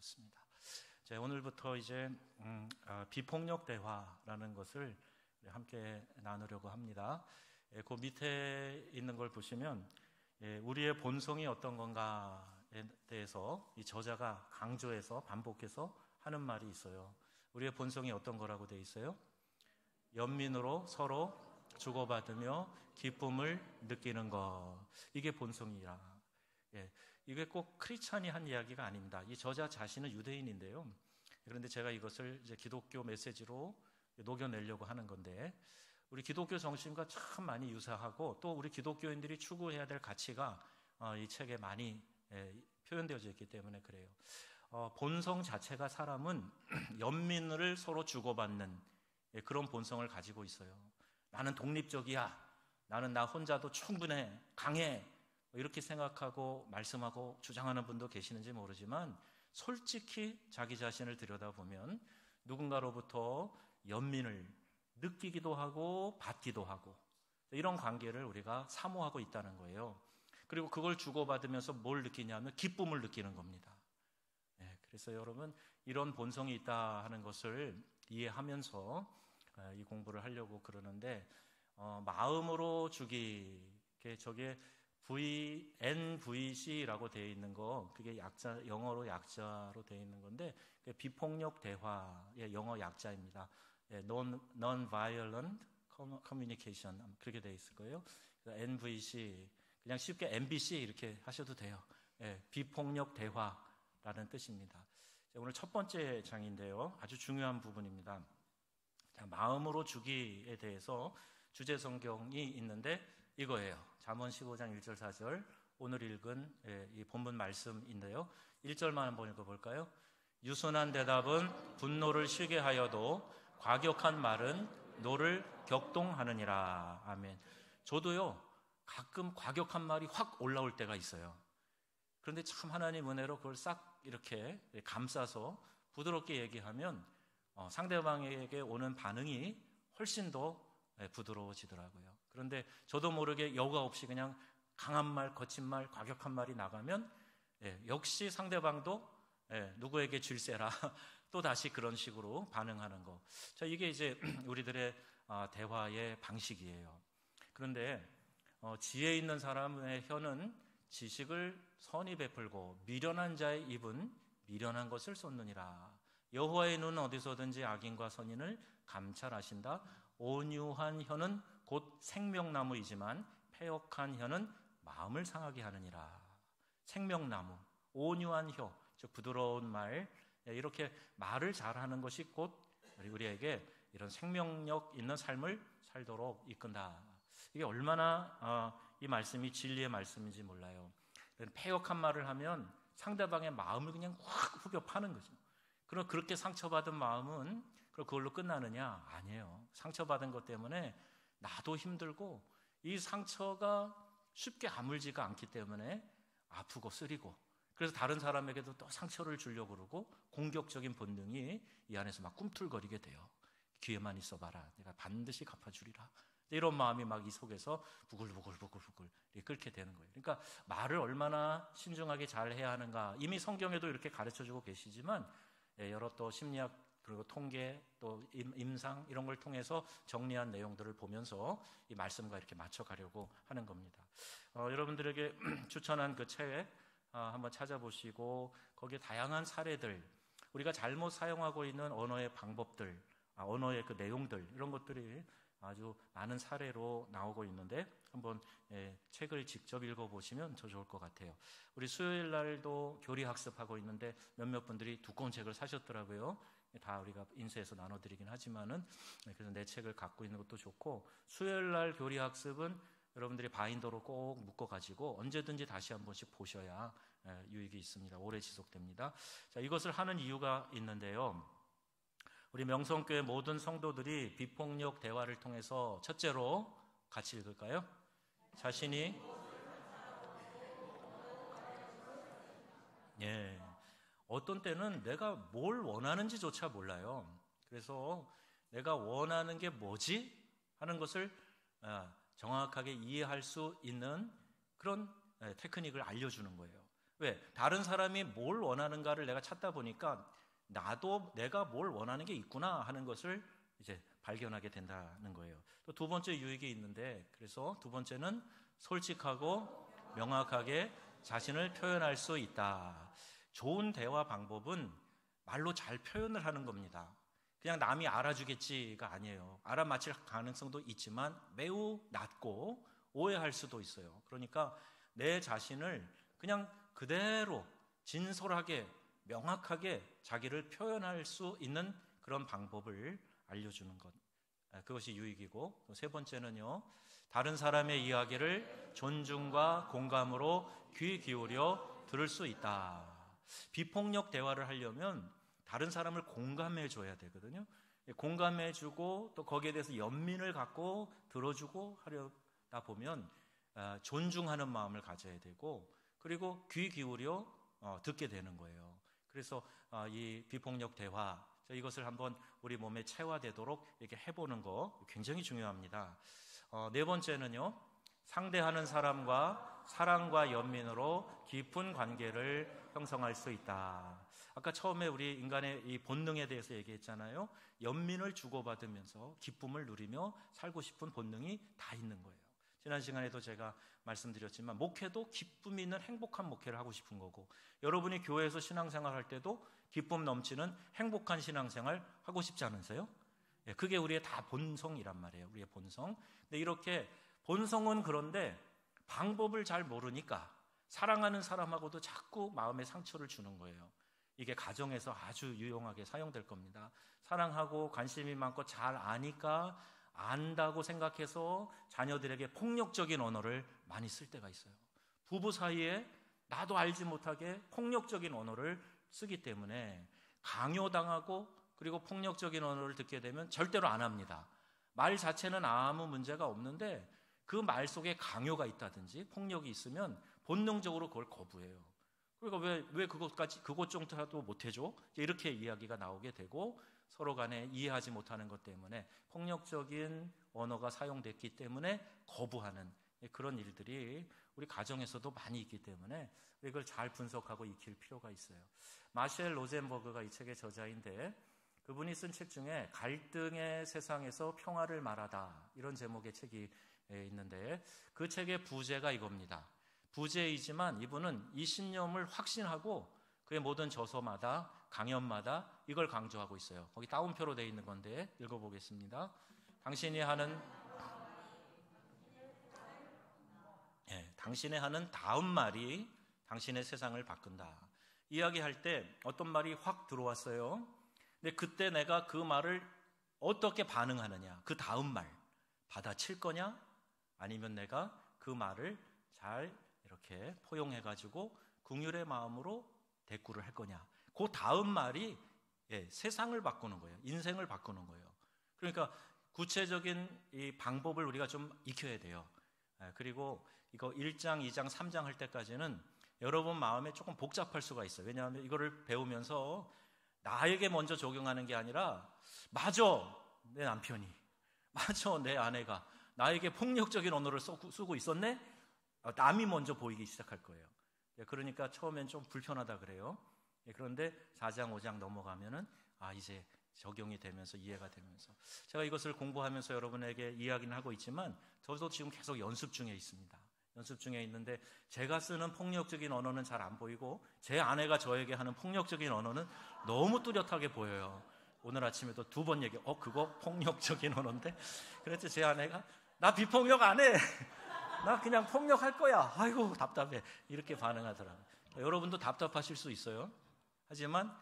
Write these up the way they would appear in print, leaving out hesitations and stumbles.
좋습니다. 자, 오늘부터 이제 비폭력 대화라는 것을 함께 나누려고 합니다. 그 밑에 있는 걸 보시면 우리의 본성이 어떤 건가에 대해서 이 저자가 강조해서 반복해서 하는 말이 있어요. 우리의 본성이 어떤 거라고 되어 있어요? 연민으로 서로 주고받으며 기쁨을 느끼는 것, 이게 본성이라. 이게 꼭 크리스찬이 한 이야기가 아닙니다. 이 저자 자신은 유대인인데요. 그런데 제가 이것을 이제 기독교 메시지로 녹여내려고 하는 건데, 우리 기독교 정신과 참 많이 유사하고 또 우리 기독교인들이 추구해야 될 가치가 이 책에 많이 표현되어져 있기 때문에 그래요. 본성 자체가 사람은 연민을 서로 주고받는 그런 본성을 가지고 있어요. 나는 독립적이야. 나는 나 혼자도 충분해. 강해. 이렇게 생각하고 말씀하고 주장하는 분도 계시는지 모르지만 솔직히 자기 자신을 들여다보면 누군가로부터 연민을 느끼기도 하고 받기도 하고 이런 관계를 우리가 사모하고 있다는 거예요. 그리고 그걸 주고받으면서 뭘 느끼냐면 기쁨을 느끼는 겁니다. 그래서 여러분 이런 본성이 있다 하는 것을 이해하면서 이 공부를 하려고 그러는데 마음으로 주기, 저게 NVC라고 되어 있는 거, 그게 약자, 영어로 약자로 되어 있는 건데, 비폭력 대화의 영어 약자입니다. Non-violent communication, 그렇게 되어 있을 거예요. NVC, 그냥 쉽게 MBC 이렇게 하셔도 돼요. 비폭력 대화라는 뜻입니다. 오늘 첫 번째 장인데요. 아주 중요한 부분입니다. 자, 마음으로 주기에 대해서 주제 성경이 있는데 이거예요. 잠언 15장 1절 4절 오늘 읽은 이 본문 말씀인데요. 1절만 한번 읽어볼까요? 유순한 대답은 분노를 쉬게 하여도 과격한 말은 노를 격동하느니라. 아멘. 저도요 가끔 과격한 말이 확 올라올 때가 있어요. 그런데 참 하나님 은혜로 그걸 싹 이렇게 감싸서 부드럽게 얘기하면 상대방에게 오는 반응이 훨씬 더 부드러워지더라고요. 그런데 저도 모르게 여과 없이 그냥 강한 말, 거친 말, 과격한 말이 나가면 역시 상대방도 누구에게 질세라 또 다시 그런 식으로 반응하는 거. 자, 이게 이제 우리들의 대화의 방식이에요. 그런데 지혜 있는 사람의 혀는 지식을 선히 베풀고 미련한 자의 입은 미련한 것을 쏟느니라. 여호와의 눈은 어디서든지 악인과 선인을 감찰하신다. 온유한 혀는 곧 생명나무이지만 패역한 혀는 마음을 상하게 하느니라. 생명나무, 온유한 혀, 즉 부드러운 말, 이렇게 말을 잘하는 것이 곧 우리에게 이런 생명력 있는 삶을 살도록 이끈다. 이게 얼마나 이 말씀이 진리의 말씀인지 몰라요. 패역한 말을 하면 상대방의 마음을 그냥 확 후벼 파는 거죠. 그럼 그렇게 상처받은 마음은 그걸로 끝나느냐? 아니에요. 상처받은 것 때문에 나도 힘들고 이 상처가 쉽게 아물지가 않기 때문에 아프고 쓰리고, 그래서 다른 사람에게도 또 상처를 주려고 그러고 공격적인 본능이 이 안에서 막 꿈틀거리게 돼요. 기회만 있어봐라. 내가 반드시 갚아주리라. 이런 마음이 막 이 속에서 부글부글 끓게 되는 거예요. 그러니까 말을 얼마나 신중하게 잘 해야 하는가, 이미 성경에도 이렇게 가르쳐주고 계시지만 여러 또 심리학 그리고 통계 또 임상 이런 걸 통해서 정리한 내용들을 보면서 이 말씀과 이렇게 맞춰가려고 하는 겁니다. 여러분들에게 추천한 그 책 한번 찾아보시고 거기에 다양한 사례들, 우리가 잘못 사용하고 있는 언어의 방법들, 언어의 그 내용들, 이런 것들이 아주 많은 사례로 나오고 있는데 한번 책을 직접 읽어보시면 더 좋을 것 같아요. 우리 수요일 날도 교리 학습하고 있는데 몇몇 분들이 두꺼운 책을 사셨더라고요. 다 우리가 인쇄해서 나눠드리긴 하지만은, 그래서 내 책을 갖고 있는 것도 좋고, 수요일 날 교리 학습은 여러분들이 바인더로 꼭 묶어가지고 언제든지 다시 한 번씩 보셔야 유익이 있습니다. 오래 지속됩니다. 자, 이것을 하는 이유가 있는데요. 우리 명성교회 모든 성도들이 비폭력 대화를 통해서 첫째로 같이 읽을까요? 자신이 어떤 때는 내가 뭘 원하는지조차 몰라요. 그래서 내가 원하는 게 뭐지? 하는 것을 정확하게 이해할 수 있는 그런 테크닉을 알려주는 거예요. 왜? 다른 사람이 뭘 원하는가를 내가 찾다 보니까 나도 내가 뭘 원하는 게 있구나 하는 것을 이제 발견하게 된다는 거예요. 또 두 번째 유익이 있는데, 그래서 두 번째는 솔직하고 명확하게 자신을 표현할 수 있다. 좋은 대화 방법은 말로 잘 표현을 하는 겁니다. 그냥 남이 알아주겠지가 아니에요. 알아맞힐 가능성도 있지만 매우 낮고 오해할 수도 있어요. 그러니까 내 자신을 그냥 그대로 진솔하게 명확하게 자기를 표현할 수 있는 그런 방법을 알려주는 것, 그것이 유익이고, 세 번째는요, 다른 사람의 이야기를 존중과 공감으로 귀 기울여 들을 수 있다. 비폭력 대화를 하려면 다른 사람을 공감해 줘야 되거든요. 공감해 주고 또 거기에 대해서 연민을 갖고 들어주고 하려다 보면 존중하는 마음을 가져야 되고, 그리고 귀 기울여 듣게 되는 거예요. 그래서 이 비폭력 대화, 이것을 한번 우리 몸에 체화되도록 이렇게 해보는 거 굉장히 중요합니다. 네 번째는요, 상대하는 사람과 사랑과 연민으로 깊은 관계를 형성할 수 있다. 아까 처음에 우리 인간의 이 본능에 대해서 얘기했잖아요. 연민을 주고받으면서 기쁨을 누리며 살고 싶은 본능이 다 있는 거예요. 지난 시간에도 제가 말씀드렸지만 목회도 기쁨 있는 행복한 목회를 하고 싶은 거고, 여러분이 교회에서 신앙생활 할 때도 기쁨 넘치는 행복한 신앙생활 하고 싶지 않으세요? 그게 우리의 다 본성이란 말이에요. 우리의 본성. 근데 이렇게 본성은 그런데 방법을 잘 모르니까 사랑하는 사람하고도 자꾸 마음에 상처를 주는 거예요. 이게 가정에서 아주 유용하게 사용될 겁니다. 사랑하고 관심이 많고 잘 아니까 안다고 생각해서 자녀들에게 폭력적인 언어를 많이 쓸 때가 있어요. 부부 사이에 나도 알지 못하게 폭력적인 언어를 쓰기 때문에 강요당하고, 그리고 폭력적인 언어를 듣게 되면 절대로 안 합니다. 말 자체는 아무 문제가 없는데 그 말 속에 강요가 있다든지 폭력이 있으면 본능적으로 그걸 거부해요. 그러니까 왜 그것 정도라도 못해줘? 이렇게 이야기가 나오게 되고, 서로 간에 이해하지 못하는 것 때문에 폭력적인 언어가 사용됐기 때문에 거부하는 그런 일들이 우리 가정에서도 많이 있기 때문에 이걸 잘 분석하고 익힐 필요가 있어요. 마셸 로젠버그가 이 책의 저자인데, 그분이 쓴 책 중에 갈등의 세상에서 평화를 말하다, 이런 제목의 책이 있는데, 그 책의 부제가 이겁니다. 부제이지만 이분은 이 신념을 확신하고 그의 모든 저서마다, 강연마다 이걸 강조하고 있어요. 거기 따옴표로 되어 있는 건데 읽어보겠습니다. 당신이 하는 다음 말이 당신의 세상을 바꾼다. 이야기할 때 어떤 말이 확 들어왔어요. 근데 그때 내가 그 말을 어떻게 반응하느냐, 그 다음 말 받아칠 거냐, 아니면 내가 그 말을 잘 이렇게 포용해가지고 긍휼의 마음으로 대꾸를 할 거냐. 그 다음 말이 세상을 바꾸는 거예요. 인생을 바꾸는 거예요. 그러니까 구체적인 이 방법을 우리가 좀 익혀야 돼요. 그리고 이거 1장, 2장, 3장 할 때까지는 여러분 마음에 조금 복잡할 수가 있어요. 왜냐하면 이거를 배우면서 나에게 먼저 적용하는 게 아니라, 맞아, 내 남편이, 맞아, 내 아내가 나에게 폭력적인 언어를 쓰고 있었네? 남이 먼저 보이기 시작할 거예요. 그러니까 처음엔 좀 불편하다 그래요. 그런데 4장, 5장 넘어가면은 이제 적용이 되면서, 이해가 되면서, 제가 이것을 공부하면서 여러분에게 이야기는 하고 있지만 저도 지금 계속 연습 중에 있습니다. 연습 중에 있는데 제가 쓰는 폭력적인 언어는 잘 안 보이고 제 아내가 저에게 하는 폭력적인 언어는 너무 뚜렷하게 보여요. 오늘 아침에도 2번 그거 폭력적인 언어인데, 그랬더니 제 아내가 나 비폭력 안 해. 나 그냥 폭력할 거야. 아이고 답답해. 이렇게 반응하더라고요. 여러분도 답답하실 수 있어요. 하지만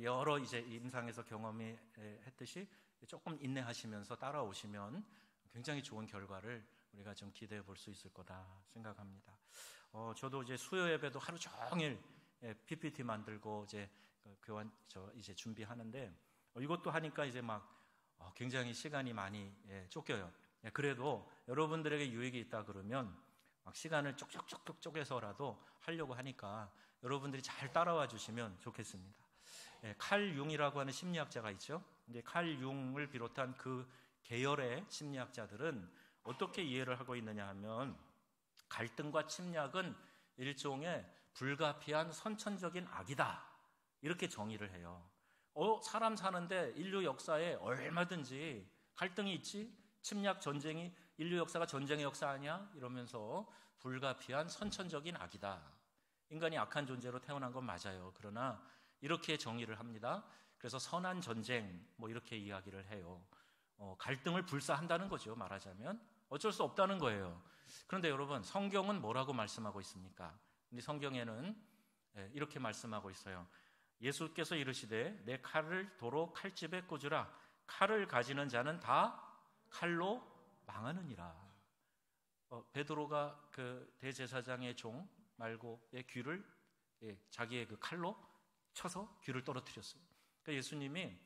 여러 이제 임상에서 경험이 했듯이 조금 인내하시면서 따라오시면 굉장히 좋은 결과를 우리가 좀 기대해 볼 수 있을 거다 생각합니다. 저도 이제 수요 예배도 하루 종일 PPT 만들고 이제 교환 이제 준비하는데, 이것도 하니까 이제 막 굉장히 시간이 많이 쫓겨요. 그래도 여러분들에게 유익이 있다 그러면 막 시간을 쪽쪽쪽쪽 쪼개서라도 하려고 하니까 여러분들이 잘 따라와 주시면 좋겠습니다. 칼 융이라고 하는 심리학자가 있죠. 근데 칼 융을 비롯한 그 계열의 심리학자들은 어떻게 이해를 하고 있느냐 하면, 갈등과 침략은 일종의 불가피한 선천적인 악이다. 이렇게 정의를 해요. 사람 사는데 인류 역사에 얼마든지 갈등이 있지? 침략, 전쟁이 인류 역사가 전쟁의 역사 아니야? 이러면서 불가피한 선천적인 악이다. 인간이 악한 존재로 태어난 건 맞아요. 그러나 이렇게 정의를 합니다. 그래서 선한 전쟁 뭐 이렇게 이야기를 해요. 갈등을 불사한다는 거죠. 말하자면 어쩔 수 없다는 거예요. 그런데 여러분, 성경은 뭐라고 말씀하고 있습니까? 근데 성경에는 이렇게 말씀하고 있어요. 예수께서 이르시되 내 칼을 도로 칼집에 꽂으라. 칼을 가지는 자는 다 칼로 망하느니라. 베드로가 그 대제사장의 종 말고의 귀를 자기의 그 칼로 쳐서 귀를 떨어뜨렸어요. 그러니까 예수님이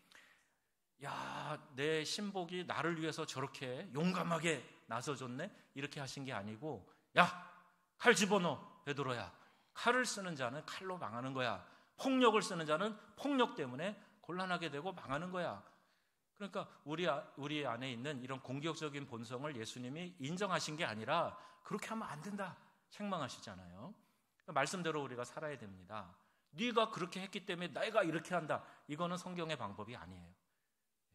내 신복이 나를 위해서 저렇게 용감하게 나서줬네? 이렇게 하신 게 아니고 칼 집어넣어 베드로야. 칼을 쓰는 자는 칼로 망하는 거야. 폭력을 쓰는 자는 폭력 때문에 곤란하게 되고 망하는 거야. 그러니까 우리 안에 있는 이런 공격적인 본성을 예수님이 인정하신 게 아니라 그렇게 하면 안 된다 책망하시잖아요. 그러니까 말씀대로 우리가 살아야 됩니다. 네가 그렇게 했기 때문에 내가 이렇게 한다. 이거는 성경의 방법이 아니에요.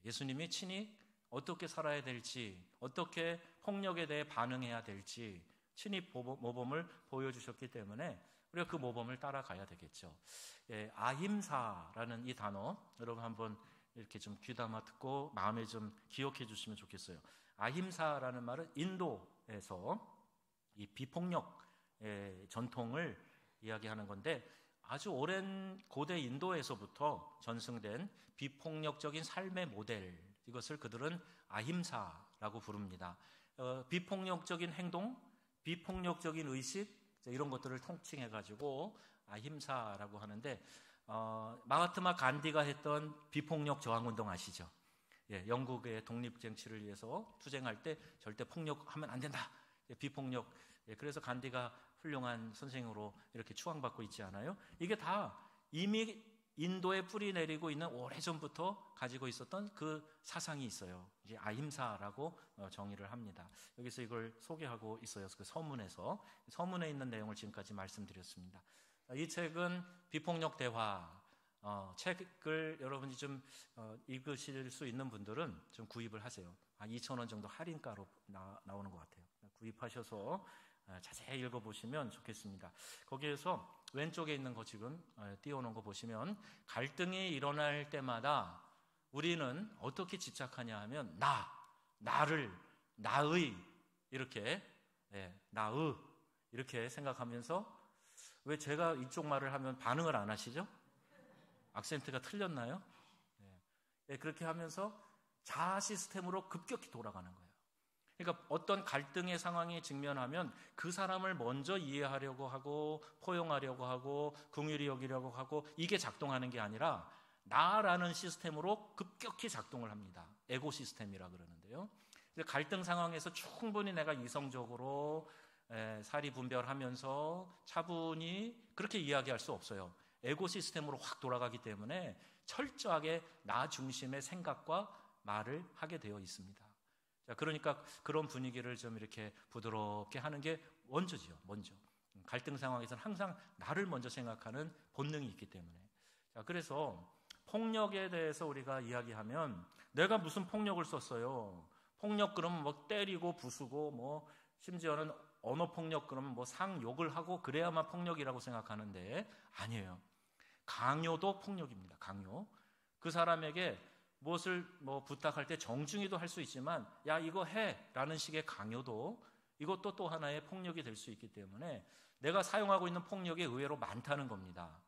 예수님이 친히 어떻게 살아야 될지, 어떻게 폭력에 대해 반응해야 될지 친히 모범을 보여주셨기 때문에 우리가 그 모범을 따라가야 되겠죠. 아힘사라는 이 단어 여러분 한번 이렇게 좀 귀담아 듣고 마음에 좀 기억해 주시면 좋겠어요. 아힘사라는 말은 인도에서 이 비폭력 전통을 이야기하는 건데 아주 오랜 고대 인도에서부터 전승된 비폭력적인 삶의 모델, 이것을 그들은 아힘사라고 부릅니다. 비폭력적인 행동, 비폭력적인 의식 이런 것들을 통칭해가지고 아힘사라고 하는데 마하트마 간디가 했던 비폭력 저항운동 아시죠? 영국의 독립쟁취를 위해서 투쟁할 때 절대 폭력하면 안 된다. 비폭력. 그래서 간디가 훌륭한 선생으로 이렇게 추앙받고 있지 않아요? 이게 다 이미 인도에 뿌리 내리고 있는 오래전부터 가지고 있었던 그 사상이 있어요. 이게 아힘사라고 정의를 합니다. 여기서 이걸 소개하고 있어요. 그 서문에 있는 내용을 지금까지 말씀드렸습니다. 이 책은 비폭력 대화 책을 여러분이 좀 읽으실 수 있는 분들은 좀 구입을 하세요. 한 2,000원 정도 할인가로 나오는 것 같아요. 구입하셔서 자세히 읽어보시면 좋겠습니다. 거기에서 왼쪽에 있는 거 지금 띄워놓은 거 보시면 갈등이 일어날 때마다 우리는 어떻게 집착하냐 하면 나의 이렇게 나의 이렇게 생각하면서 왜 제가 이쪽 말을 하면 반응을 안 하시죠? 악센트가 틀렸나요? 그렇게 하면서 자아 시스템으로 급격히 돌아가는 거예요. 그러니까 어떤 갈등의 상황에 직면하면 그 사람을 먼저 이해하려고 하고 포용하려고 하고 긍휼히 여기려고 하고 이게 작동하는 게 아니라 나라는 시스템으로 급격히 작동을 합니다. 에고 시스템이라 그러는데요. 갈등 상황에서 충분히 내가 이성적으로 사리분별하면서 차분히 그렇게 이야기할 수 없어요. 에고 시스템으로 확 돌아가기 때문에 철저하게 나 중심의 생각과 말을 하게 되어 있습니다. 자, 그러니까 그런 분위기를 좀 이렇게 부드럽게 하는 게 먼저. 갈등 상황에서는 항상 나를 먼저 생각하는 본능이 있기 때문에. 자, 그래서 폭력에 대해서 우리가 이야기하면 내가 무슨 폭력을 썼어요? 폭력 그러면 뭐 때리고 부수고 뭐 심지어는 언어 폭력 그러면 뭐 상욕을 하고 그래야만 폭력이라고 생각하는데 아니에요. 강요도 폭력입니다. 강요. 그 사람에게 무엇을 부탁할 때 정중히도 할 수 있지만 야 이거 해 라는 식의 강요도 이것도 또 하나의 폭력이 될 수 있기 때문에 내가 사용하고 있는 폭력이 의외로 많다는 겁니다.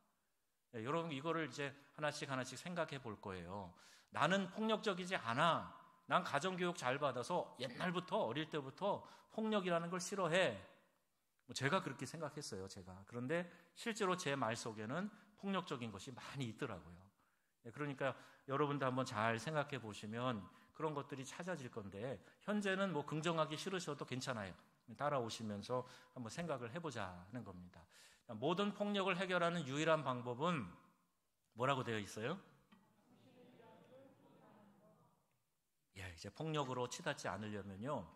여러분 이거를 이제 하나씩 생각해 볼 거예요. 나는 폭력적이지 않아. 난 가정교육 잘 받아서 옛날부터 어릴 때부터 폭력이라는 걸 싫어해. 제가 그렇게 생각했어요. 그런데 실제로 제 말 속에는 폭력적인 것이 많이 있더라고요. 그러니까 여러분도 한번 잘 생각해 보시면 그런 것들이 찾아질 건데 현재는 뭐 긍정하기 싫으셔도 괜찮아요. 따라오시면서 한번 생각을 해보자는 겁니다. 모든 폭력을 해결하는 유일한 방법은 뭐라고 되어 있어요? 이제 폭력으로 치닫지 않으려면요.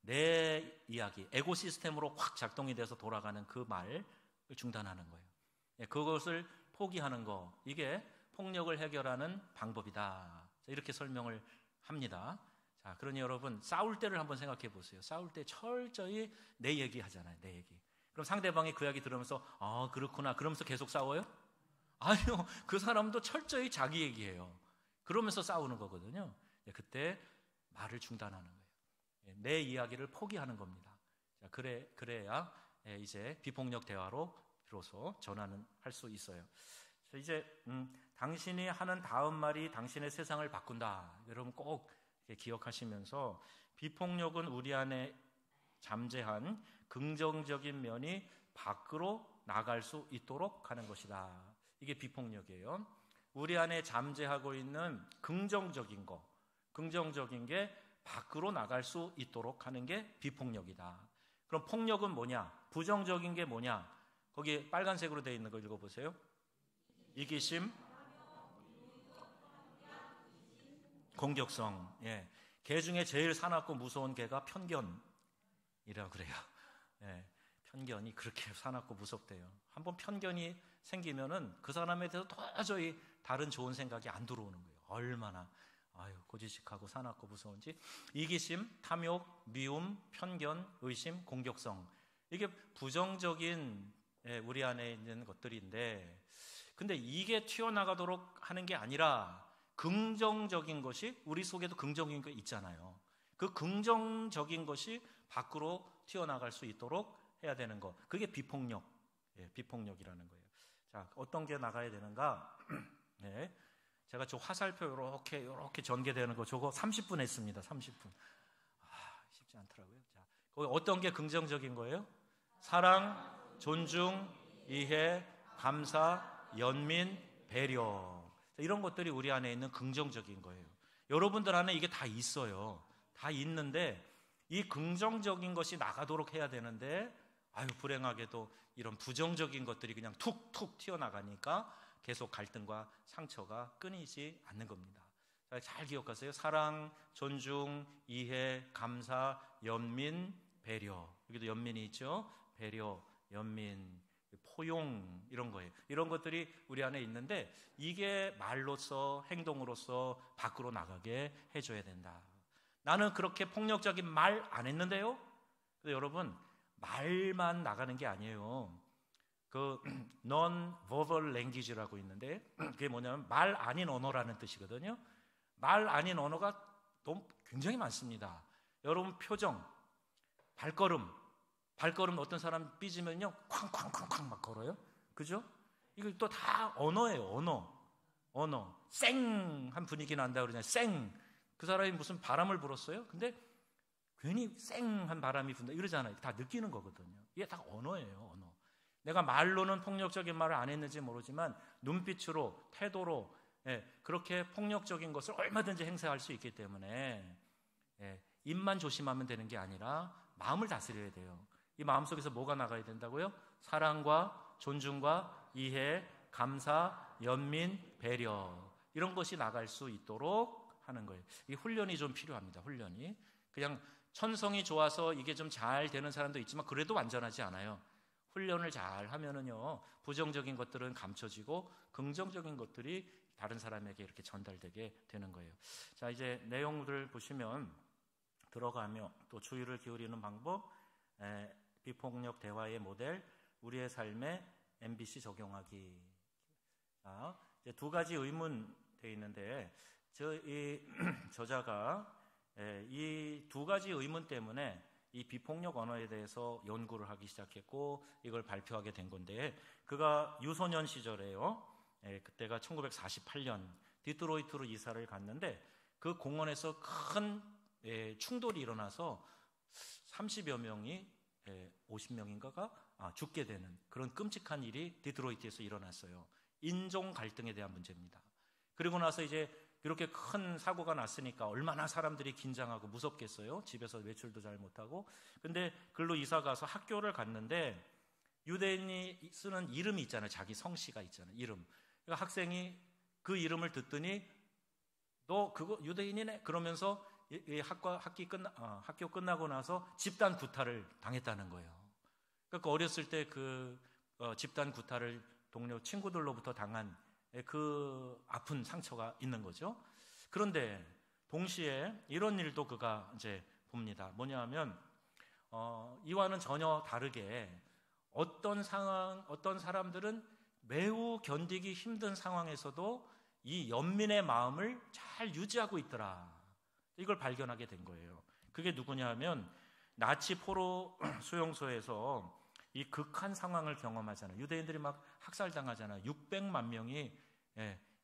내 이야기, 에고 시스템으로 확 작동이 돼서 돌아가는 그 말을 중단하는 거예요. 그것을 포기하는 거, 이게 폭력을 해결하는 방법이다. 이렇게 설명을 합니다. 자, 그러니 여러분, 싸울 때를 한번 생각해 보세요. 싸울 때 철저히 내 얘기 하잖아요. 내 얘기. 그럼 상대방이 그 이야기 들으면서 아, 그렇구나 그러면서 계속 싸워요? 아니요. 그 사람도 철저히 자기 얘기해요. 그러면서 싸우는 거거든요. 그때 말을 중단하는 거예요. 내 이야기를 포기하는 겁니다. 자, 그래야 이제 비폭력 대화로 비로소 전환을 할 수 있어요. 자, 이제 당신이 하는 다음 말이 당신의 세상을 바꾼다. 여러분 꼭 기억하시면서, 비폭력은 우리 안에 잠재한 긍정적인 면이 밖으로 나갈 수 있도록 하는 것이다. 이게 비폭력이에요. 우리 안에 잠재하고 있는 긍정적인 게 밖으로 나갈 수 있도록 하는 게 비폭력이다. 그럼 폭력은 뭐냐? 부정적인 게 뭐냐? 거기 빨간색으로 되어 있는 거 읽어보세요. 이기심, 공격성. 개 중에 제일 사납고 무서운 개가 편견이라고 그래요. 편견이 그렇게 사납고 무섭대요. 한번 편견이 생기면은 그 사람에 대해서 도저히 다른 좋은 생각이 안 들어오는 거예요. 얼마나 고지식하고 사납고 무서운지. 이기심, 탐욕, 미움, 편견, 의심, 공격성. 이게 부정적인 우리 안에 있는 것들인데, 근데 이게 튀어나가도록 하는 게 아니라 긍정적인 것이, 우리 속에도 긍정적인 거 있잖아요. 그 긍정적인 것이 밖으로 튀어나갈 수 있도록 해야 되는 거. 그게 비폭력이라는 거예요. 자, 어떤 게 나가야 되는가? 제가 저 화살표 이렇게 전개되는 거 저거 30분 했습니다. 30분. 쉽지 않더라고요. 자, 거기 어떤 게 긍정적인 거예요? 사랑, 존중, 이해, 감사, 연민, 배려. 이런 것들이 우리 안에 있는 긍정적인 거예요. 여러분들 안에 이게 다 있어요. 다 있는데 이 긍정적인 것이 나가도록 해야 되는데, 불행하게도 이런 부정적인 것들이 그냥 툭툭 튀어나가니까 계속 갈등과 상처가 끊이지 않는 겁니다. 잘 기억하세요. 사랑, 존중, 이해, 감사, 연민, 배려. 여기도 연민이 있죠. 배려, 연민, 포용, 이런 거예요. 이런 것들이 우리 안에 있는데 이게 말로서, 행동으로서 밖으로 나가게 해줘야 된다. 나는 그렇게 폭력적인 말 안 했는데요. 근데 여러분, 말만 나가는 게 아니에요. 그 non-verbal language라고 있는데, 그게 뭐냐면 말 아닌 언어라는 뜻이거든요. 말 아닌 언어가 굉장히 많습니다. 여러분, 표정, 발걸음 어떤 사람 삐지면요 쾅쾅쾅쾅 막 걸어요. 그죠? 이거 또 다 언어예요. 언어. 쌩한 분위기 난다 그러잖아요. 쌩. 그 사람이 무슨 바람을 불었어요? 근데 괜히 쌩한 바람이 분다 이러잖아요. 다 느끼는 거거든요. 이게 다 언어예요. 언어. 내가 말로는 폭력적인 말을 안 했는지 모르지만 눈빛으로, 태도로 그렇게 폭력적인 것을 얼마든지 행사할 수 있기 때문에 입만 조심하면 되는 게 아니라 마음을 다스려야 돼요. 이 마음속에서 뭐가 나가야 된다고요? 사랑과 존중과 이해, 감사, 연민, 배려, 이런 것이 나갈 수 있도록 하는 거예요. 이 훈련이 좀 필요합니다. 훈련이. 그냥 천성이 좋아서 이게 좀 잘 되는 사람도 있지만 그래도 완전하지 않아요. 훈련을 잘 하면은요, 부정적인 것들은 감춰지고 긍정적인 것들이 다른 사람에게 이렇게 전달되게 되는 거예요. 자, 이제 내용들을 보시면 들어가며 또 주의를 기울이는 방법, 비폭력 대화의 모델, 우리의 삶에 MBC 적용하기. 자, 이제 두 가지 의문 되어 있는데, 이 저자가 이 두 가지 의문 때문에 이 비폭력 언어에 대해서 연구를 하기 시작했고 이걸 발표하게 된 건데, 그가 유소년 시절에요. 그때가 1948년 디트로이트로 이사를 갔는데 그 공원에서 큰 충돌이 일어나서 30여 명이 50명인가가 죽게 되는 그런 끔찍한 일이 디트로이트에서 일어났어요. 인종 갈등에 대한 문제입니다. 그리고 나서 이제 이렇게 큰 사고가 났으니까 얼마나 사람들이 긴장하고 무섭겠어요. 집에서 외출도 잘 못하고. 근데 글로 이사 가서 학교를 갔는데 유대인이 쓰는 이름이 있잖아요. 자기 성씨가 있잖아요. 이름. 그러니까 학생이 그 이름을 듣더니 너 그거 유대인이네? 그러면서 학교 끝나고 나서 집단 구타를 당했다는 거예요. 그러니까 어렸을 때 그 집단 구타를 동료 친구들로부터 당한 그 아픈 상처가 있는 거죠. 그런데 동시에 이런 일도 그가 이제 봅니다. 뭐냐하면 이와는 전혀 다르게 어떤 상황, 어떤 사람들은 매우 견디기 힘든 상황에서도 이 연민의 마음을 잘 유지하고 있더라. 이걸 발견하게 된 거예요. 그게 누구냐 하면 나치 포로 수용소에서 이 극한 상황을 경험하잖아요. 유대인들이 막 학살당하잖아요. 600만 명이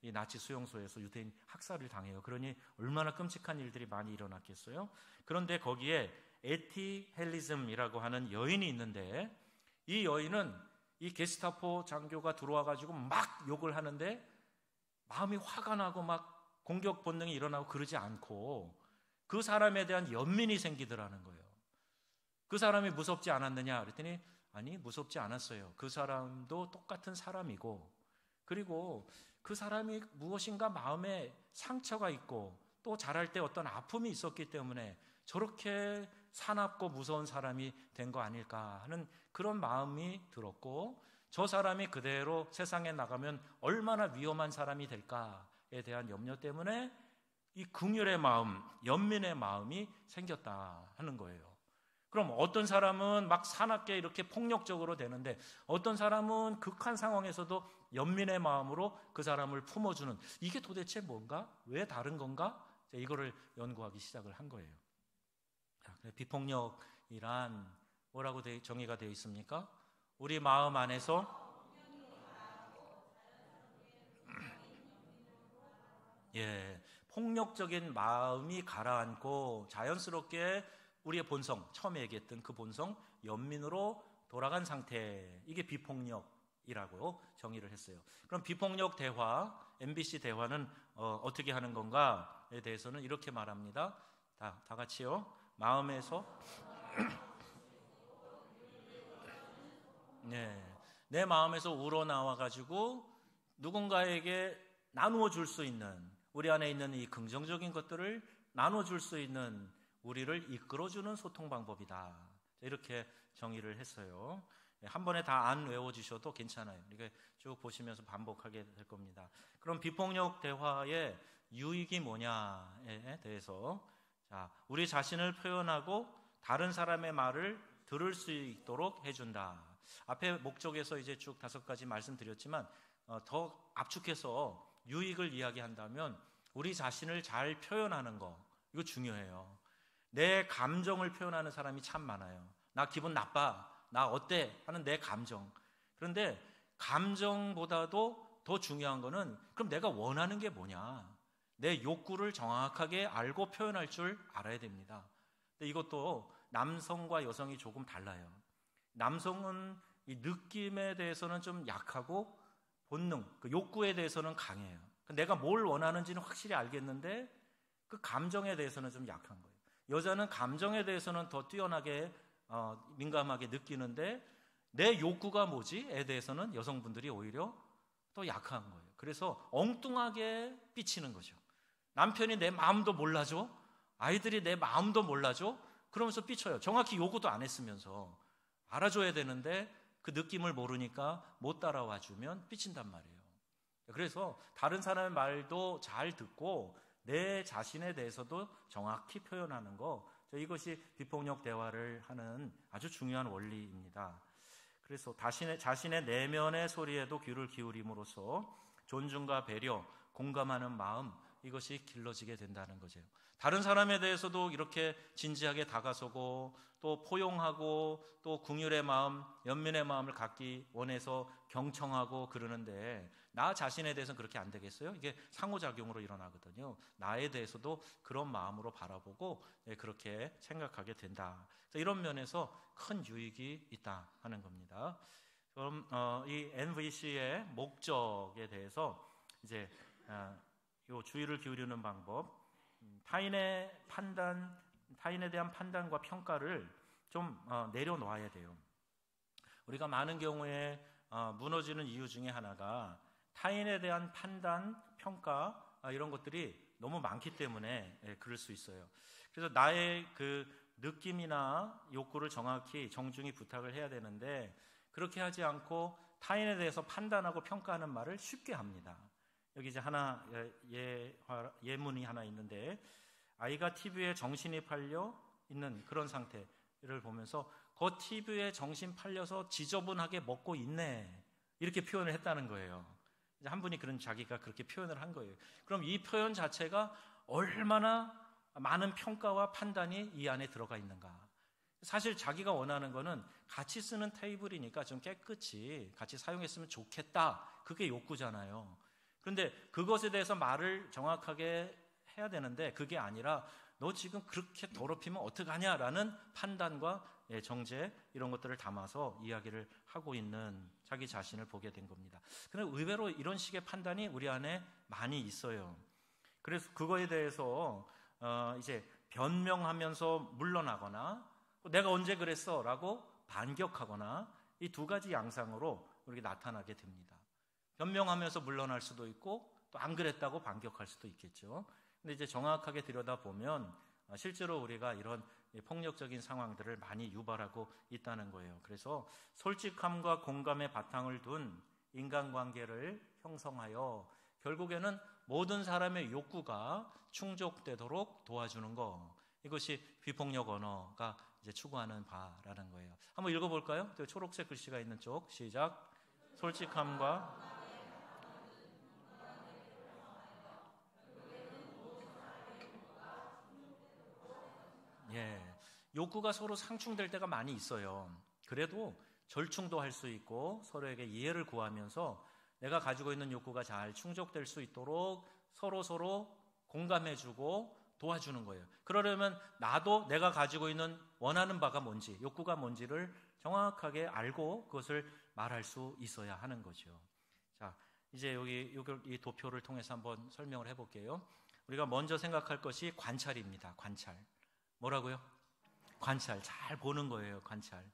이 나치 수용소에서 유대인 학살을 당해요. 그러니 얼마나 끔찍한 일들이 많이 일어났겠어요. 그런데 거기에 에티헬리즘이라고 하는 여인이 있는데 이 여인은 이 게스타포 장교가 들어와가지고 막 욕을 하는데 마음이 화가 나고 막 공격 본능이 일어나고 그러지 않고 그 사람에 대한 연민이 생기더라는 거예요. 그 사람이 무섭지 않았느냐 그랬더니 아니 무섭지 않았어요. 그 사람도 똑같은 사람이고 그리고 그 사람이 무엇인가 마음에 상처가 있고 또 자랄 때 어떤 아픔이 있었기 때문에 저렇게 사납고 무서운 사람이 된 거 아닐까 하는 그런 마음이 들었고 저 사람이 그대로 세상에 나가면 얼마나 위험한 사람이 될까에 대한 염려 때문에 이 긍휼의 마음, 연민의 마음이 생겼다 하는 거예요. 그럼 어떤 사람은 막 사납게 이렇게 폭력적으로 되는데 어떤 사람은 극한 상황에서도 연민의 마음으로 그 사람을 품어주는 이게 도대체 뭔가? 왜 다른 건가? 이거를 연구하기 시작을 한 거예요. 비폭력이란 뭐라고 정의가 되어 있습니까? 우리 마음 안에서 폭력적인 마음이 가라앉고 자연스럽게 우리의 본성, 처음에 얘기했던 그 본성, 연민으로 돌아간 상태, 이게 비폭력이라고 정의를 했어요. 그럼 비폭력 대화, MBC 대화는 어떻게 하는 건가에 대해서는 이렇게 말합니다. 다 같이요. 마음에서 내 마음에서 우러나와가지고 누군가에게 나누어 줄 수 있는 우리 안에 있는 이 긍정적인 것들을 나눠줄 수 있는 우리를 이끌어주는 소통 방법이다. 이렇게 정의를 했어요. 한 번에 다 안 외워주셔도 괜찮아요. 이렇게 쭉 보시면서 반복하게 될 겁니다. 그럼 비폭력 대화의 유익이 뭐냐에 대해서 우리 자신을 표현하고 다른 사람의 말을 들을 수 있도록 해준다. 앞에 목적에서 이제 쭉 5가지 말씀드렸지만 더 압축해서 유익을 이야기한다면 우리 자신을 잘 표현하는 거 이거 중요해요. 내 감정을 표현하는 사람이 참 많아요. 나 기분 나빠, 나 어때 하는 내 감정. 그런데 감정보다도 더 중요한 거는 그럼 내가 원하는 게 뭐냐, 내 욕구를 정확하게 알고 표현할 줄 알아야 됩니다. 근데 이것도 남성과 여성이 조금 달라요. 남성은 이 느낌에 대해서는 좀 약하고 본능, 그 욕구에 대해서는 강해요. 내가 뭘 원하는지는 확실히 알겠는데 그 감정에 대해서는 좀 약한 거예요. 여자는 감정에 대해서는 더 뛰어나게 민감하게 느끼는데 내 욕구가 뭐지에 대해서는 여성분들이 오히려 더 약한 거예요. 그래서 엉뚱하게 삐치는 거죠. 남편이 내 마음도 몰라줘, 아이들이 내 마음도 몰라줘, 그러면서 삐쳐요. 정확히 요구도 안 했으면서 알아줘야 되는데 그 느낌을 모르니까 못 따라와 주면 삐친단 말이에요. 그래서 다른 사람의 말도 잘 듣고 내 자신에 대해서도 정확히 표현하는 거, 이것이 비폭력 대화를 하는 아주 중요한 원리입니다. 그래서 자신의 내면의 소리에도 귀를 기울임으로써 존중과 배려, 공감하는 마음, 이것이 길러지게 된다는 거죠. 다른 사람에 대해서도 이렇게 진지하게 다가서고 또 포용하고 또 긍휼의 마음, 연민의 마음을 갖기 원해서 경청하고 그러는데 나 자신에 대해서는 그렇게 안 되겠어요? 이게 상호작용으로 일어나거든요. 나에 대해서도 그런 마음으로 바라보고 그렇게 생각하게 된다. 이런 면에서 큰 유익이 있다 하는 겁니다. 그럼 이 NVC의 목적에 대해서 이제 요 주의를 기울이는 방법, 타인에 대한 판단과 평가를 좀 내려놓아야 돼요. 우리가 많은 경우에 무너지는 이유 중에 하나가 타인에 대한 판단, 평가 이런 것들이 너무 많기 때문에 그럴 수 있어요. 그래서 나의 그 느낌이나 욕구를 정확히 정중히 부탁을 해야 되는데 그렇게 하지 않고 타인에 대해서 판단하고 평가하는 말을 쉽게 합니다. 여기 이제 하나 예문이 하나 있는데, 아이가 TV에 정신이 팔려 있는 그런 상태를 보면서 그 TV에 정신 팔려서 지저분하게 먹고 있네, 이렇게 표현을 했다는 거예요. 이제 한 분이 자기가 그렇게 표현을 한 거예요. 그럼 이 표현 자체가 얼마나 많은 평가와 판단이 이 안에 들어가 있는가. 사실 자기가 원하는 거는 같이 쓰는 테이블이니까 좀 깨끗이 같이 사용했으면 좋겠다, 그게 욕구잖아요. 그런데 그것에 대해서 말을 정확하게 해야 되는데 그게 아니라 너 지금 그렇게 더럽히면 어떡하냐라는 판단과 정죄, 이런 것들을 담아서 이야기를 하고 있는 자기 자신을 보게 된 겁니다. 그런데 의외로 이런 식의 판단이 우리 안에 많이 있어요. 그래서 그거에 대해서 이제 변명하면서 물러나거나 내가 언제 그랬어? 라고 반격하거나 이 두 가지 양상으로 우리가 나타나게 됩니다. 변명하면서 물러날 수도 있고 또 안 그랬다고 반격할 수도 있겠죠. 근데 이제 정확하게 들여다보면 실제로 우리가 이런 폭력적인 상황들을 많이 유발하고 있다는 거예요. 그래서 솔직함과 공감의 바탕을 둔 인간관계를 형성하여 결국에는 모든 사람의 욕구가 충족되도록 도와주는 것, 이것이 비폭력 언어가 이제 추구하는 바라는 거예요. 한번 읽어볼까요? 초록색 글씨가 있는 쪽, 시작. 솔직함과 욕구가 서로 상충될 때가 많이 있어요. 그래도 절충도 할 수 있고 서로에게 이해를 구하면서 내가 가지고 있는 욕구가 잘 충족될 수 있도록 서로 공감해주고 도와주는 거예요. 그러려면 나도 내가 가지고 있는 원하는 바가 뭔지, 욕구가 뭔지를 정확하게 알고 그것을 말할 수 있어야 하는 거죠. 자, 이제 여기 이 도표를 통해서 한번 설명을 해볼게요. 우리가 먼저 생각할 것이 관찰입니다. 관찰. 뭐라고요? 관찰. 잘 보는 거예요. 관찰.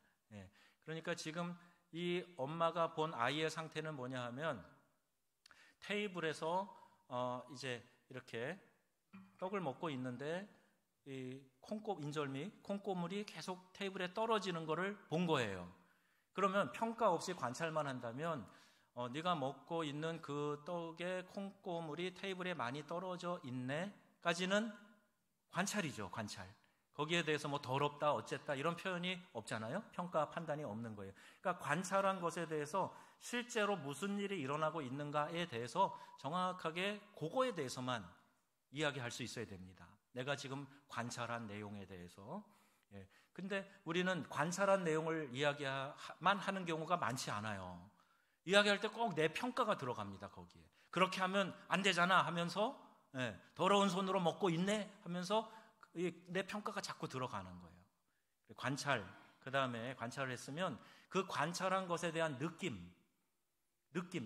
그러니까 지금 이 엄마가 본 아이의 상태는 뭐냐 하면 테이블에서 이제 이렇게 떡을 먹고 있는데 이 인절미, 콩고물이 계속 테이블에 떨어지는 거를 본 거예요. 그러면 평가 없이 관찰만 한다면 네가 먹고 있는 그 떡에 콩고물이 테이블에 많이 떨어져 있네 까지는 관찰이죠. 관찰. 거기에 대해서 뭐 더럽다 어쨌다 이런 표현이 없잖아요. 평가 판단이 없는 거예요. 그러니까 관찰한 것에 대해서 실제로 무슨 일이 일어나고 있는가에 대해서 정확하게 그거에 대해서만 이야기할 수 있어야 됩니다. 내가 지금 관찰한 내용에 대해서. 근데 우리는 관찰한 내용을 이야기만 하는 경우가 많지 않아요. 이야기할 때 꼭 내 평가가 들어갑니다. 거기에. 그렇게 하면 안 되잖아 하면서 더러운 손으로 먹고 있네 하면서 내 평가가 자꾸 들어가는 거예요. 관찰, 그 다음에 관찰을 했으면 그 관찰한 것에 대한 느낌,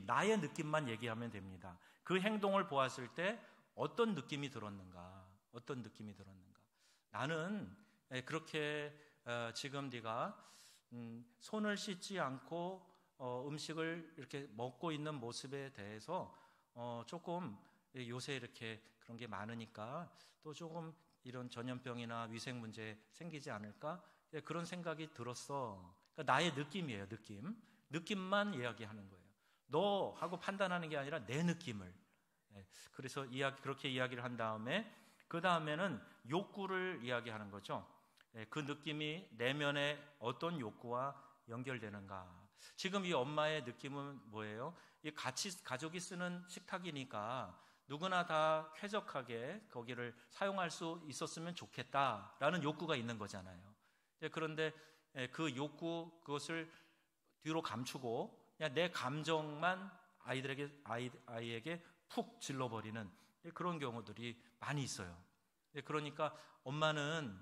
나의 느낌만 얘기하면 됩니다. 그 행동을 보았을 때 어떤 느낌이 들었는가? 나는 그렇게 지금 네가 손을 씻지 않고 음식을 이렇게 먹고 있는 모습에 대해서 조금 요새 이렇게 그런 게 많으니까 또 조금 이런 전염병이나 위생 문제 생기지 않을까? 그런 생각이 들었어. 그러니까 나의 느낌이에요. 느낌만 이야기하는 거예요. 너 하고 판단하는 게 아니라 내 느낌을. 그래서 그렇게 이야기를 한 다음에 그 다음에는 욕구를 이야기하는 거죠. 그 느낌이 내면의 어떤 욕구와 연결되는가. 지금 이 엄마의 느낌은 뭐예요? 가족이 쓰는 식탁이니까 누구나 다 쾌적하게 거기를 사용할 수 있었으면 좋겠다라는 욕구가 있는 거잖아요. 그런데 그 그것을 뒤로 감추고 그냥 내 감정만 아이에게 푹 질러버리는 그런 경우들이 많이 있어요. 그러니까 엄마는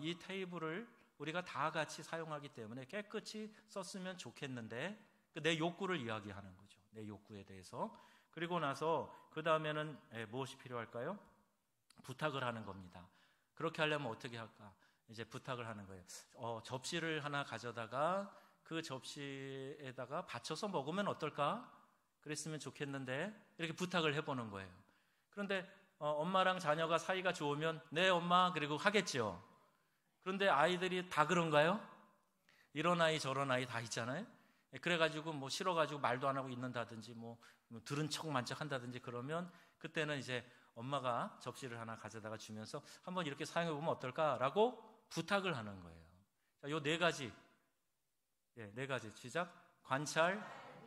이 테이블을 우리가 다 같이 사용하기 때문에 깨끗이 썼으면 좋겠는데 내 욕구를 이야기하는 거죠. 내 욕구에 대해서. 그리고 나서 그 다음에는 무엇이 필요할까요? 부탁을 하는 겁니다. 그렇게 하려면 어떻게 할까? 이제 부탁을 하는 거예요. 접시를 하나 가져다가 그 접시에다가 받쳐서 먹으면 어떨까? 그랬으면 좋겠는데 이렇게 부탁을 해보는 거예요. 그런데 엄마랑 자녀가 사이가 좋으면 네 엄마 그리고 하겠죠. 그런데 아이들이 다 그런가요? 이런 아이 저런 아이 다 있잖아요. 그래가지고 뭐 싫어가지고 말도 안 하고 있는다든지 뭐 들은 척만척 한다든지 그러면 그때는 이제 엄마가 접시를 하나 가져다가 주면서 한번 이렇게 사용해 보면 어떨까라고 부탁을 하는 거예요. 자, 요 네 가지, 네 가지 시작. 관찰,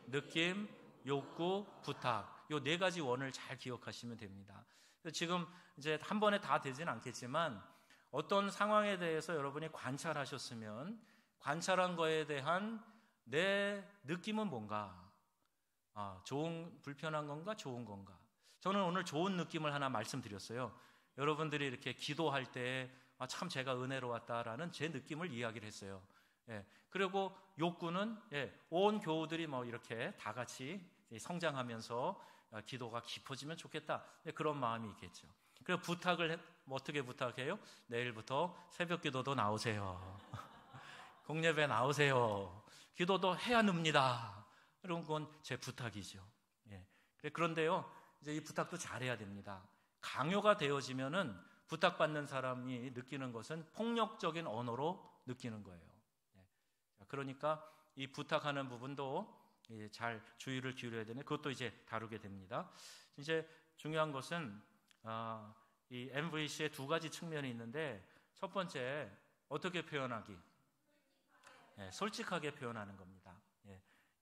느낌, 욕구, 부탁. 요 네 가지 원을 잘 기억하시면 됩니다. 지금 이제 한 번에 다 되지는 않겠지만 어떤 상황에 대해서 여러분이 관찰하셨으면 관찰한 거에 대한 내 느낌은 뭔가? 불편한 건가? 좋은 건가? 저는 오늘 좋은 느낌을 하나 말씀드렸어요. 여러분들이 이렇게 기도할 때 참 제가 은혜로웠다라는 제 느낌을 이야기를 했어요. 그리고 욕구는 온 교우들이 뭐 이렇게 다 같이 성장하면서 기도가 깊어지면 좋겠다. 그런 마음이 있겠죠. 그리고 부탁을 뭐 어떻게 부탁해요? 내일부터 새벽 기도도 나오세요. 공예배 나오세요. 기도도 해야 늡니다. 이런 건 제 부탁이죠. 그런데요, 이제 이 부탁도 잘해야 됩니다. 강요가 되어지면은 부탁받는 사람이 느끼는 것은 폭력적인 언어로 느끼는 거예요. 그러니까 이 부탁하는 부분도 잘 주의를 기울여야 되는, 그것도 이제 다루게 됩니다. 이제 중요한 것은 이 MVC의 두 가지 측면이 있는데, 첫 번째 어떻게 표현하기? 솔직하게 표현하는 겁니다.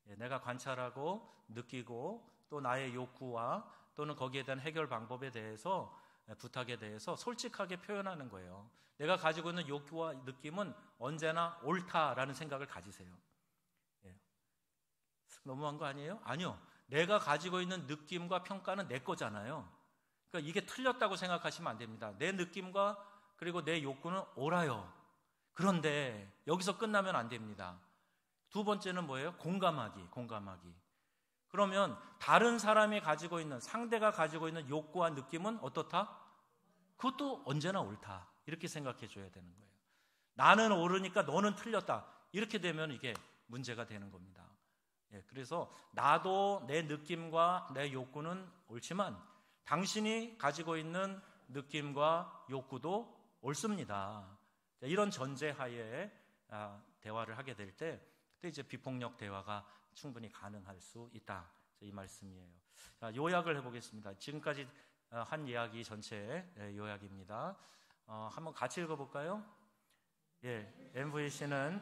내가 관찰하고 느끼고 또 나의 욕구와 또는 거기에 대한 해결 방법에 대해서, 부탁에 대해서 솔직하게 표현하는 거예요. 내가 가지고 있는 욕구와 느낌은 언제나 옳다라는 생각을 가지세요. 너무한 거 아니에요? 아니요. 내가 가지고 있는 느낌과 평가는 내 거잖아요. 그러니까 이게 틀렸다고 생각하시면 안 됩니다. 내 느낌과 그리고 내 욕구는 옳아요. 그런데 여기서 끝나면 안 됩니다. 두 번째는 뭐예요? 공감하기. 그러면 다른 사람이 가지고 있는, 상대가 가지고 있는 욕구와 느낌은 어떻다? 그것도 언제나 옳다. 이렇게 생각해 줘야 되는 거예요. 나는 옳으니까 너는 틀렸다. 이렇게 되면 이게 문제가 되는 겁니다. 그래서 나도 내 느낌과 내 욕구는 옳지만 당신이 가지고 있는 느낌과 욕구도 옳습니다. 이런 전제하에 대화를 하게 될 때, 그때 이제 비폭력 대화가 충분히 가능할 수 있다. 이 말씀이에요. 자, 요약을 해보겠습니다. 지금까지 한 이야기 전체의 요약입니다. 한번 같이 읽어볼까요? MVC는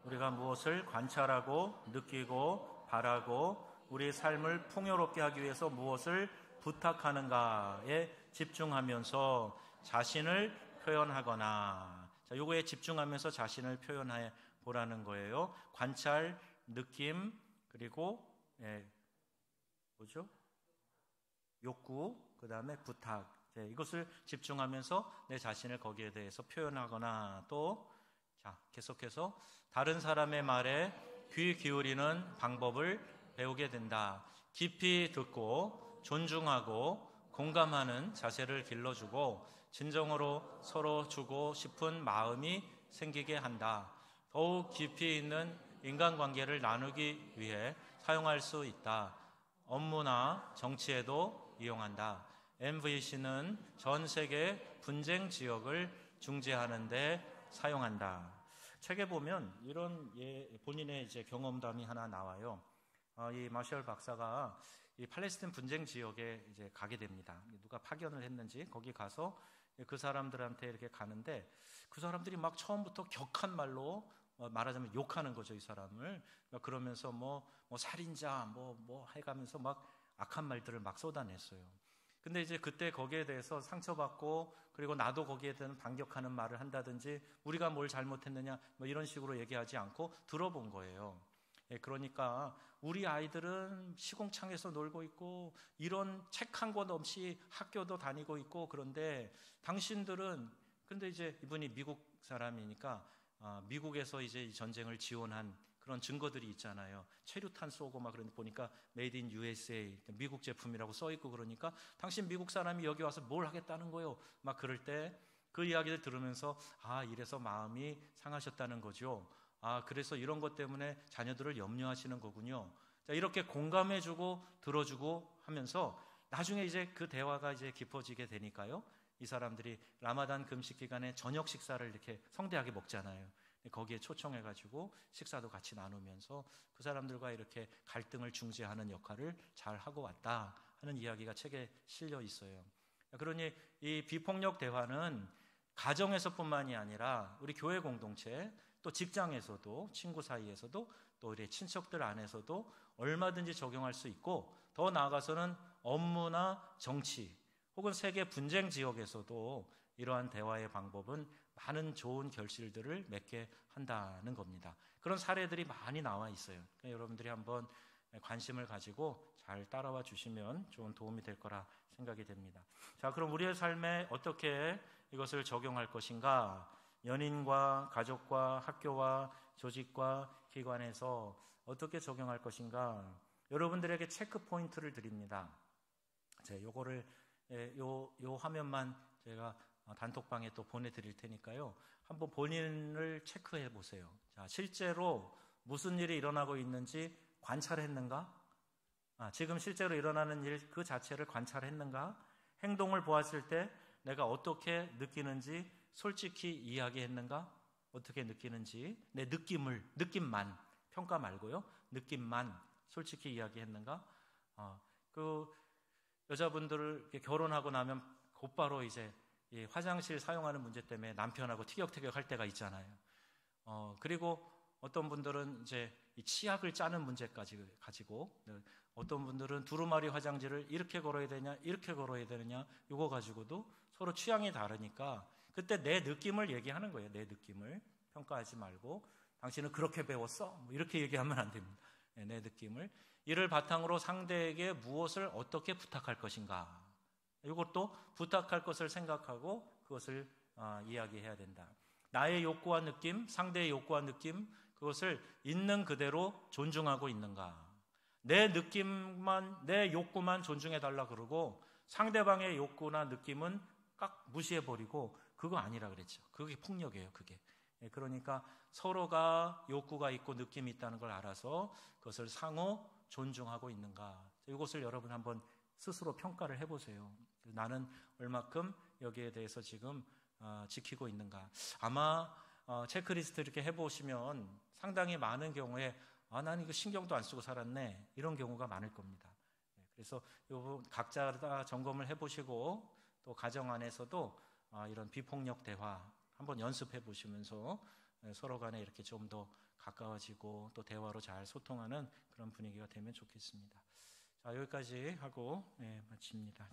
우리가 무엇을 관찰하고 느끼고 바라고 우리의 삶을 풍요롭게 하기 위해서 무엇을 부탁하는가에 집중하면서 자신을 표현하거나, 자, 요거에 집중하면서 자신을 표현해 보라는 거예요. 관찰, 느낌, 그리고 욕구, 그 다음에 부탁. 이것을 집중하면서 내 자신을 거기에 대해서 표현하거나, 또 계속해서 다른 사람의 말에 귀 기울이는 방법을 배우게 된다. 깊이 듣고 존중하고 공감하는 자세를 길러주고 진정으로 서로 주고 싶은 마음이 생기게 한다. 더욱 깊이 있는 인간관계를 나누기 위해 사용할 수 있다. 업무나 정치에도 이용한다. MVC는 전 세계 분쟁 지역을 중재하는 데 사용한다. 책에 보면 이런 본인의 이제 경험담이 하나 나와요. 이 마셜 박사가 이 팔레스타인 분쟁 지역에 이제 가게 됩니다. 누가 파견을 했는지 거기 가서 그 사람들한테 이렇게 가는데, 그 사람들이 막 처음부터 격한 말로 말하자면 욕하는 거죠, 이 사람을. 그러면서 뭐 살인자 뭐 해가면서 막 악한 말들을 막 쏟아냈어요. 근데 이제 그때 거기에 대해서 상처받고, 그리고 나도 거기에 대한 반격하는 말을 한다든지 우리가 뭘 잘못했느냐 뭐 이런 식으로 얘기하지 않고 들어본 거예요. 그러니까 우리 아이들은 시궁창에서 놀고 있고 이런 책 한 권 없이 학교도 다니고 있고, 그런데 당신들은, 근데 이제 이분이 미국 사람이니까 미국에서 이제 이 전쟁을 지원한 그런 증거들이 있잖아요. 체류탄 쏘고 막 그런데 보니까 Made in USA, 미국 제품이라고 써 있고, 그러니까 당신 미국 사람이 여기 와서 뭘 하겠다는 거요. 막 그럴 때 그 이야기를 들으면서 이래서 마음이 상하셨다는 거죠. 그래서 이런 것 때문에 자녀들을 염려하시는 거군요. 자, 이렇게 공감해주고 들어주고 하면서 나중에 이제 그 대화가 이제 깊어지게 되니까요. 이 사람들이 라마단 금식 기간에 저녁 식사를 이렇게 성대하게 먹잖아요. 거기에 초청해가지고 식사도 같이 나누면서 그 사람들과 이렇게 갈등을 중재하는 역할을 잘 하고 왔다 하는 이야기가 책에 실려 있어요. 그러니 이 비폭력 대화는 가정에서뿐만이 아니라 우리 교회 공동체, 또 직장에서도, 친구 사이에서도, 또 우리 친척들 안에서도 얼마든지 적용할 수 있고, 더 나아가서는 업무나 정치 혹은 세계 분쟁 지역에서도 이러한 대화의 방법은 많은 좋은 결실들을 맺게 한다는 겁니다. 그런 사례들이 많이 나와 있어요. 그러니까 여러분들이 한번 관심을 가지고 잘 따라와 주시면 좋은 도움이 될 거라 생각이 됩니다. 자, 그럼 우리의 삶에 어떻게 이것을 적용할 것인가? 연인과 가족과 학교와 조직과 기관에서 어떻게 적용할 것인가? 여러분들에게 체크 포인트를 드립니다. 요거를 요 화면만 제가 단톡방에 또 보내드릴 테니까요. 한번 본인을 체크해 보세요. 자, 실제로 무슨 일이 일어나고 있는지 관찰했는가? 지금 실제로 일어나는 일 그 자체를 관찰했는가? 행동을 보았을 때 내가 어떻게 느끼는지 솔직히 이야기했는가? 어떻게 느끼는지 내 느낌만, 평가 말고요. 느낌만 솔직히 이야기했는가? 그 여자분들을 결혼하고 나면 곧바로 이제 이 화장실 사용하는 문제 때문에 남편하고 티격태격 할 때가 있잖아요. 그리고 어떤 분들은 이제 이 치약을 짜는 문제까지 가지고, 어떤 분들은 두루마리 화장지를 이렇게 걸어야 되냐, 이렇게 걸어야 되느냐, 이거 가지고도 서로 취향이 다르니까 그때 내 느낌을 얘기하는 거예요. 내 느낌을 평가하지 말고, 당신은 그렇게 배웠어? 뭐 이렇게 얘기하면 안 됩니다. 내 느낌을. 이를 바탕으로 상대에게 무엇을 어떻게 부탁할 것인가, 이것도 부탁할 것을 생각하고 그것을 이야기해야 된다. 나의 욕구와 느낌, 상대의 욕구와 느낌, 그것을 있는 그대로 존중하고 있는가. 내 느낌만, 내 욕구만 존중해달라 그러고 상대방의 욕구나 느낌은 깍 무시해버리고 그거 아니라 그랬죠. 그게 폭력이에요. 그게. 그러니까 서로가 욕구가 있고 느낌이 있다는 걸 알아서 그것을 상호 존중하고 있는가. 이것을 여러분 한번 스스로 평가를 해보세요. 나는 얼마큼 여기에 대해서 지금 지키고 있는가. 아마 체크리스트 이렇게 해보시면 상당히 많은 경우에 나는 이거 신경도 안 쓰고 살았네, 이런 경우가 많을 겁니다. 그래서 각자 다 점검을 해보시고 또 가정 안에서도 이런 비폭력 대화 한번 연습해 보시면서 서로 간에 이렇게 좀 더 가까워지고 또 대화로 잘 소통하는 그런 분위기가 되면 좋겠습니다. 자, 여기까지 하고 마칩니다.